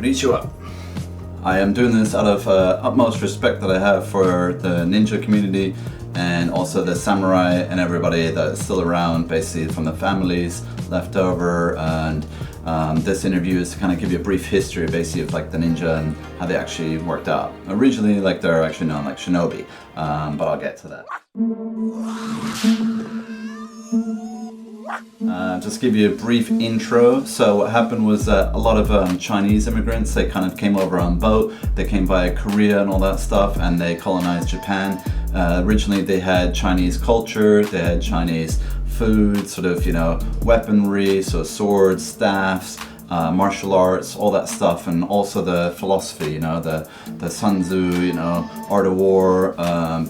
Konnichiwa. I am doing this out of utmost respect that I have for the ninja community and also the samurai and everybody that's still around, basically from the families left over. And this interview is to kind of give you a brief history basically of like the ninja and how they actually worked out. Originally, like they're actually known like shinobi, but I'll get to that. Just give you a brief intro. So what happened was that a lot of Chinese immigrants, they kind of came over on boat, they came via Korea and all that stuff, and they colonized Japan. Originally they had Chinese culture, they had Chinese food, sort of, you know, weaponry, so swords, staffs, martial arts, all that stuff, and also the philosophy, you know, the Sun Tzu, you know, art of war,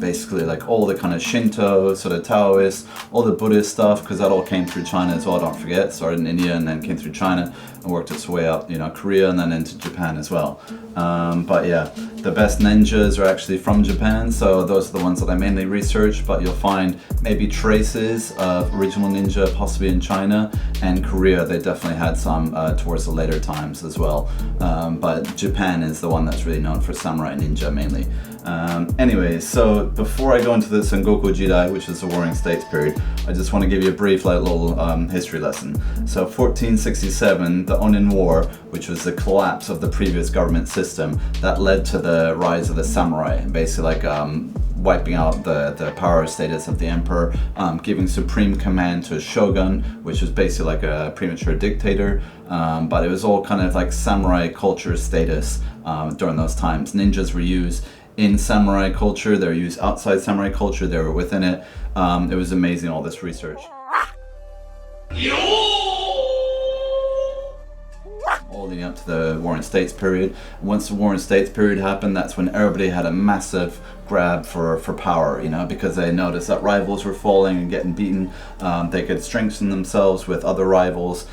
basically like all the kind of Shinto, sort of Taoist, all the Buddhist stuff, because that all came through China as well, don't forget. Started in India and then came through China and worked its way up, you know, Korea and then into Japan as well. But yeah, the best ninjas are actually from Japan, so those are the ones that I mainly research, but you'll find maybe traces of original ninja possibly in China and Korea. They definitely had some towards the later times as well, but Japan is the one that's really known for samurai ninja mainly. Anyways, so before I go into the Sengoku Jidai, which is the Warring States period, I just want to give you a brief like little history lesson. So 1467, the Onin War, which was the collapse of the previous government system, that led to the rise of the samurai, and basically like wiping out the power status of the emperor, giving supreme command to a shogun, which was basically like a premature dictator, but it was all kind of like samurai culture status during those times. Ninjas were used in samurai culture, they were used outside samurai culture, they were within it. It was amazing, all this research. All leading up to the Warring States period. Once the Warring States period happened, that's when everybody had a massive grab for power, you know, because they noticed that rivals were falling and getting beaten. They could strengthen themselves with other rivals,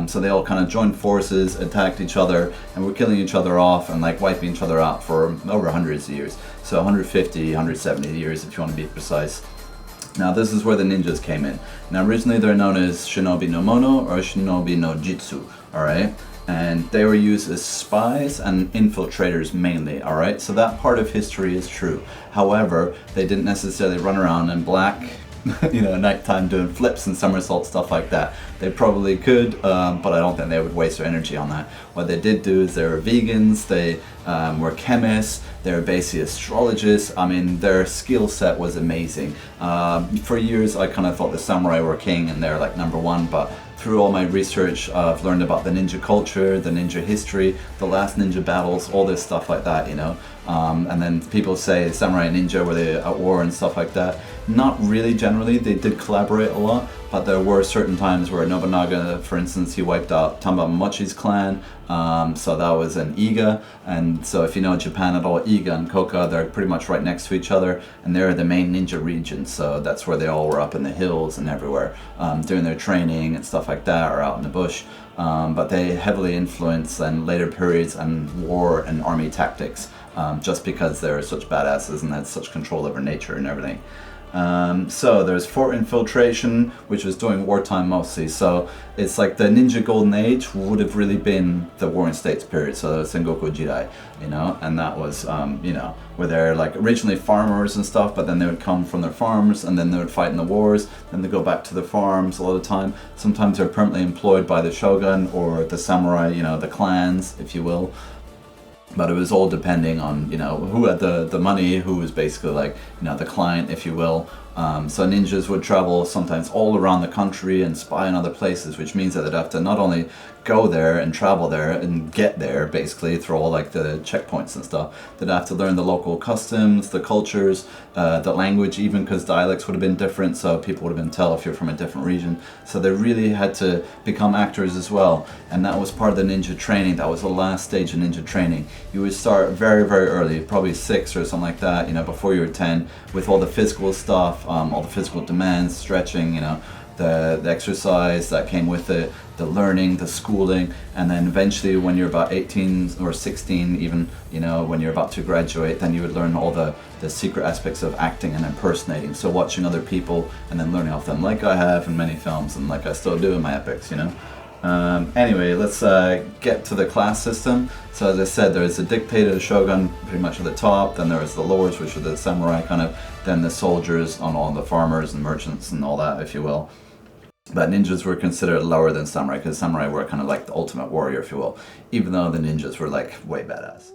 so they all kind of joined forces, attacked each other, and were killing each other off and like wiping each other out for over hundreds of years. So 150, 170 years if you want to be precise. Now this is where the ninjas came in. Now originally they're known as Shinobi no Mono or Shinobi no Jitsu, alright? And they were used as spies and infiltrators mainly, alright? So that part of history is true. However, they didn't necessarily run around in black, you know, nighttime doing flips and somersaults, stuff like that. They probably could, but I don't think they would waste their energy on that. What they did do is they were vegans, they were chemists, they were basically astrologists. I mean, their skill set was amazing. For years I kind of thought the samurai were king and they're like number one, but through all my research, I've learned about the ninja culture, the ninja history, the last ninja battles, all this stuff like that, you know. And then people say samurai and ninja, were they at war and stuff like that? Not really generally, they did collaborate a lot, but there were certain times where Nobunaga, for instance, he wiped out Tamba Mochi's clan, so that was an Iga, and so if you know Japan at all, Iga and Koka, they're pretty much right next to each other, and they're the main ninja region, so that's where they all were up in the hills and everywhere, doing their training and stuff like that, or out in the bush. But they heavily influenced then later periods and war and army tactics, just because they're such badasses and had such control over nature and everything. So there's fort infiltration, which was during wartime mostly. So it's like the ninja golden age would have really been the Warring States period, so the Sengoku Jidai, you know, and that was, you know, where they're like originally farmers and stuff, but then they would come from their farms and then they would fight in the wars, then they go back to the farms a lot of the time. Sometimes they're permanently employed by the shogun or the samurai, you know, the clans, if you will. But it was all depending on, you know, who had the money, who was basically like, you know, the client, if you will. So ninjas would travel sometimes all around the country and spy in other places, which means that they'd have to not only go there and travel there and get there basically through all like the checkpoints and stuff, they'd have to learn the local customs, the cultures, the language even, because dialects would have been different, so people would have been tell if you're from a different region. So they really had to become actors as well, and that was part of the ninja training. That was the last stage of ninja training. You would start very, very early, probably 6 or something like that, you know, before you were 10, with all the physical stuff, all the physical demands, stretching, you know, the exercise that came with it, the learning, the schooling, and then eventually when you're about 18 or 16 even, you know, when you're about to graduate, then you would learn all the secret aspects of acting and impersonating. So watching other people and then learning off them, like I have in many films and like I still do in my epics, you know. Anyway, let's get to the class system. So as I said, there's a dictator, the shogun, pretty much at the top. Then there's the lords, which are the samurai kind of. Then the soldiers, on all the farmers and merchants and all that, if you will. But ninjas were considered lower than samurai, because samurai were kind of like the ultimate warrior, if you will. Even though the ninjas were like way badass.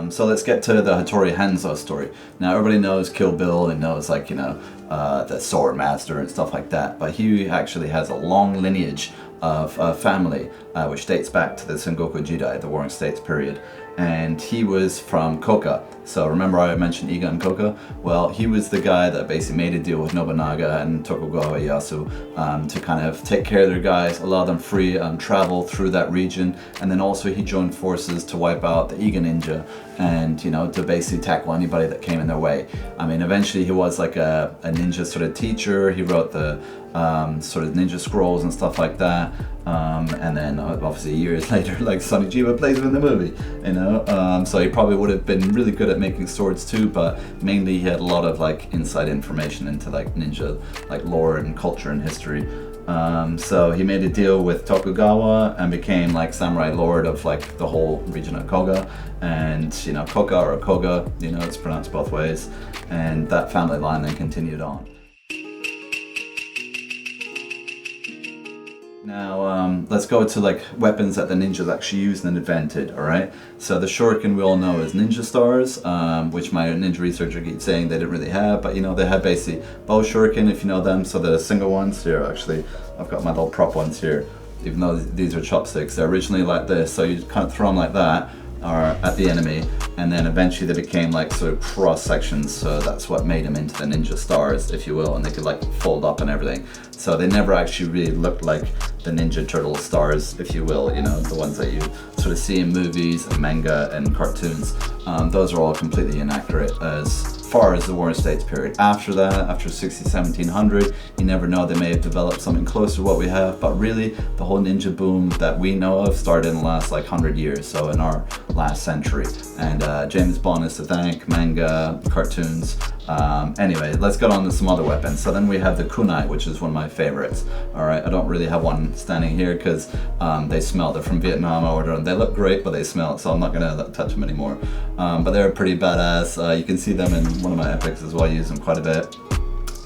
So let's get to the Hattori Hanzo story. Now everybody knows Kill Bill and knows, like, you know, the sword master and stuff like that, but he actually has a long lineage of family which dates back to the Sengoku Jidai, the Warring States period. And he was from Koka. So remember I mentioned Iga and Koka? Well, he was the guy that basically made a deal with Nobunaga and Tokugawa Ieyasu to kind of take care of their guys, allow them free travel through that region, and then also he joined forces to wipe out the Iga ninja and, you know, to basically tackle anybody that came in their way. I mean, eventually he was like a ninja sort of teacher. He wrote the sort of ninja scrolls and stuff like that. And then obviously years later, like Sonny Chiba plays him in the movie, you know. So he probably would have been really good at making swords too, but mainly he had a lot of like inside information into like ninja, like lore and culture and history. So he made a deal with Tokugawa and became like samurai lord of like the whole region of Koga, and, you know, Koka or Koga, you know, it's pronounced both ways, and that family line then continued on. Now, let's go to like weapons that the ninjas actually used and invented, alright? So the shuriken we all know is ninja stars, which my ninja researcher keeps saying they didn't really have, but, you know, they had basically bow shuriken, if you know them. So the single ones here, actually, I've got my little prop ones here, even though these are chopsticks. They're originally like this, so you kind of throw them like that, or at the enemy, and then eventually they became like sort of cross sections, so that's what made them into the ninja stars, if you will, and they could like fold up and everything. So they never actually really looked like the Ninja Turtle stars, if you will, you know, the ones that you sort of see in movies and manga and cartoons. Those are all completely inaccurate as far as the Warring States period. After that, after 1700, you never know, they may have developed something close to what we have, but really the whole ninja boom that we know of started in the last like 100 years, so in our last century. And James Bond is to thank, manga, cartoons. Anyway, let's get on to some other weapons. So then we have the kunai, which is one of my favorites. Alright, I don't really have one standing here because they smell. They're from Vietnam. I ordered them. They look great, but they smell, so I'm not gonna touch them anymore. But they're pretty badass. You can see them in one of my epics as well. I use them quite a bit.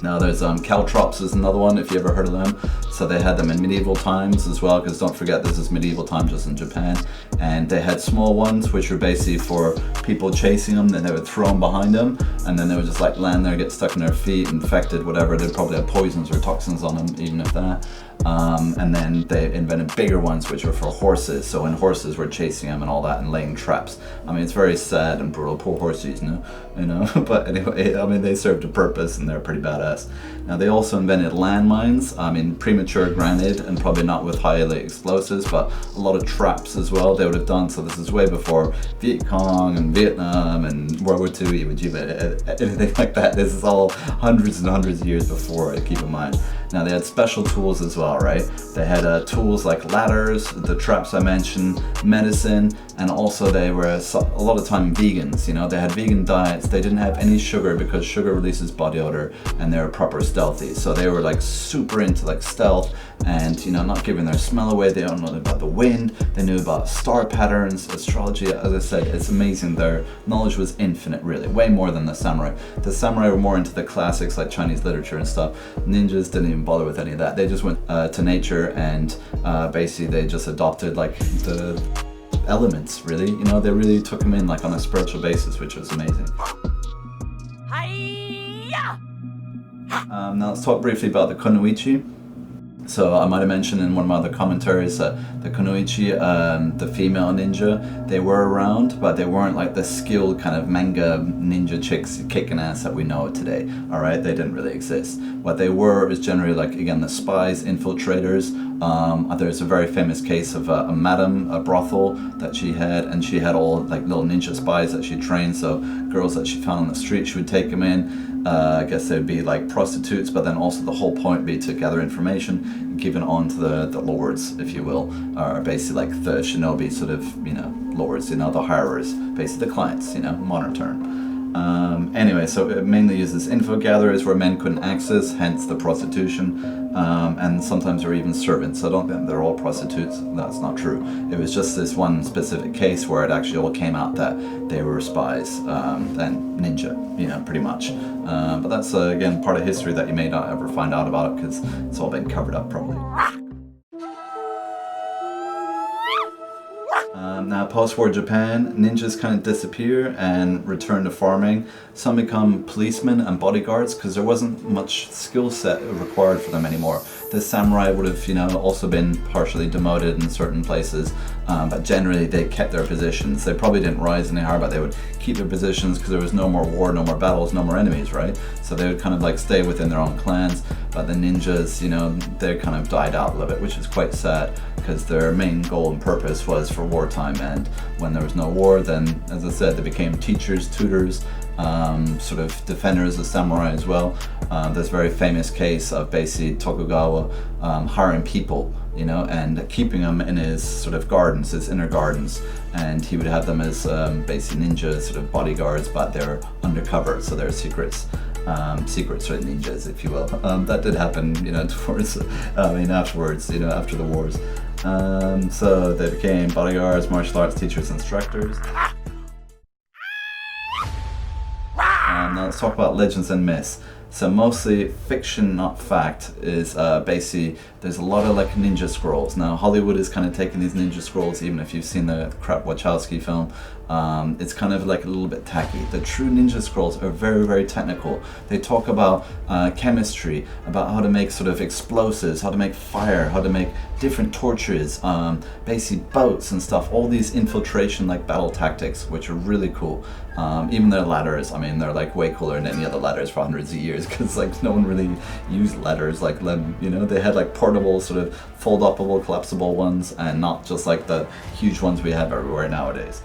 Now there's caltrops is another one, if you ever heard of them. So they had them in medieval times as well, because don't forget this is medieval times just in Japan. And they had small ones which were basically for people chasing them, then they would throw them behind them, and then they would just like land there, get stuck in their feet, infected, whatever. They'd probably have poisons or toxins on them, even if that. And then they invented bigger ones which were for horses, so when horses were chasing them and all that and laying traps. I mean, it's very sad and brutal, poor horses, you know. But anyway, I mean, they served a purpose and they're pretty badass. Now they also invented landmines. I mean, premature granted, and probably not with highly explosives, but a lot of traps as well they would have done. So this is way before Viet Cong and Vietnam and World War II, Iwo Jima, anything like that. This is all hundreds and hundreds of years before, keep in mind. Now they had special tools as well, right? They had tools like ladders, the traps I mentioned, medicine, and also they were a lot of time vegans, you know. They had vegan diets. They didn't have any sugar because sugar releases body odor, and they were proper stealthy. So they were like super into like stealth and, you know, not giving their smell away. They don't know about the wind. They knew about star patterns, astrology. As I said, it's amazing. Their knowledge was infinite, really, way more than the samurai. The samurai were more into the classics like Chinese literature and stuff. Ninjas didn't even bother with any of that. They just went to nature and basically they just adopted like the elements, really, you know. They really took them in like on a spiritual basis, which was amazing. Now let's talk briefly about the kunoichi. So I might have mentioned in one of my other commentaries that the kunoichi, the female ninja, they were around, but they weren't like the skilled kind of manga ninja chicks kicking ass that we know today. Alright, they didn't really exist. What they were is generally like, again, the spies, infiltrators. There's a very famous case of a madam, a brothel that she had, and she had all like little ninja spies that she trained. So girls that she found on the street, she would take them in. I guess they'd be like prostitutes, but then also the whole point would be to gather information and give it on to the lords, if you will, or basically like the shinobi sort of, you know, lords, you know, the hirers, basically the clients, you know, modern term. Anyway, so it mainly uses info gatherers where men couldn't access, hence the prostitution, and sometimes they're even servants. So I don't think they're all prostitutes. That's not true. It was just this one specific case where it actually all came out that they were spies and ninja, you know, pretty much. But that's again part of history that you may not ever find out about it because it's all been covered up probably. Now, post-war Japan, ninjas kind of disappear and return to farming. Some become policemen and bodyguards because there wasn't much skill set required for them anymore. The samurai would have, you know, also been partially demoted in certain places, but generally they kept their positions. They probably didn't rise any higher, but they would keep their positions because there was no more war, no more battles, no more enemies, right? So they would kind of like stay within their own clans. But the ninjas, you know, they kind of died out a little bit, which is quite sad because their main goal and purpose was for wartime. And when there was no war, then, as I said, they became teachers, tutors, sort of defenders of samurai as well. There's a very famous case of basically Tokugawa hiring people, you know, and keeping them in his sort of gardens, his inner gardens, and he would have them as basically ninja sort of bodyguards, but they're undercover, so they're secrets. Secret sort of ninjas, if you will. That did happen, you know, towards, afterwards, you know, after the wars. So they became bodyguards, martial arts teachers, instructors. Now let's talk about legends and myths. So mostly fiction, not fact, is basically there's a lot of like ninja scrolls. Now Hollywood is kind of taking these ninja scrolls, even if you've seen the crap Wachowski film, it's kind of like a little bit tacky. The true ninja scrolls are very, very technical. They talk about chemistry, about how to make sort of explosives, how to make fire, how to make different torches, basically boats and stuff, all these infiltration like battle tactics, which are really cool. Even their ladders, I mean, they're like way cooler than any other ladders for hundreds of years because like no one really used ladders like them, you know. They had like portable sort of fold-upable, collapsible ones and not just like the huge ones we have everywhere nowadays.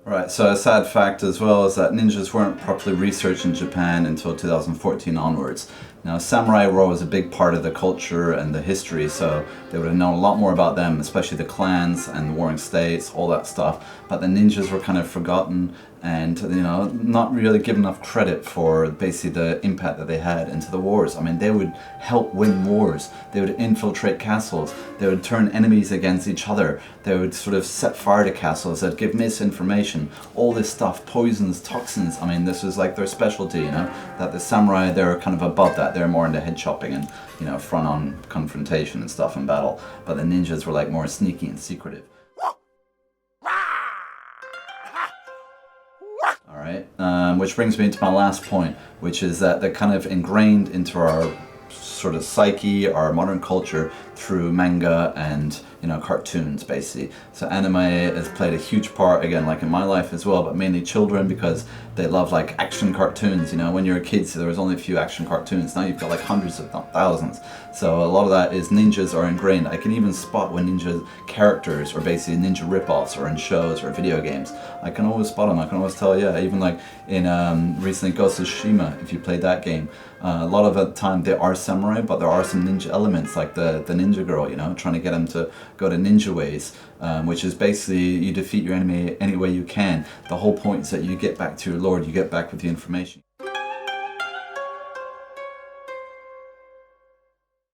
Right, so a sad fact as well is that ninjas weren't properly researched in Japan until 2014 onwards. Now, samurai were always a big part of the culture and the history, so they would have known a lot more about them, especially the clans and the warring states, all that stuff. But the ninjas were kind of forgotten and, you know, not really given enough credit for basically the impact that they had into the wars. I mean, they would help win wars. They would infiltrate castles. They would turn enemies against each other. They would sort of set fire to castles. They'd give misinformation. All this stuff, poisons, toxins. I mean, this was like their specialty, you know, that the samurai, they're kind of above that. They're more into head chopping and, you know, front-on confrontation and stuff in battle. But the ninjas were like more sneaky and secretive. Alright, which brings me to my last point, which is that they're kind of ingrained into our sort of psyche, our modern culture through manga and, you know, cartoons basically. So anime has played a huge part, again, like in my life as well, but mainly children because they love like action cartoons, you know. When you're a kid, so there was only a few action cartoons. Now you've got like hundreds if not thousands. So a lot of that is ninjas are ingrained. I can even spot when ninja characters or basically ninja ripoffs or in shows or video games. I can always spot them. I can always tell, yeah, even like in recently Ghost of Tsushima, if you played that game, a lot of the time they are samurai, but there are some ninja elements like the ninja girl, you know, trying to get them to go to ninja ways, which is basically you defeat your enemy any way you can. The whole point is that you get back to your lord, you get back with the information.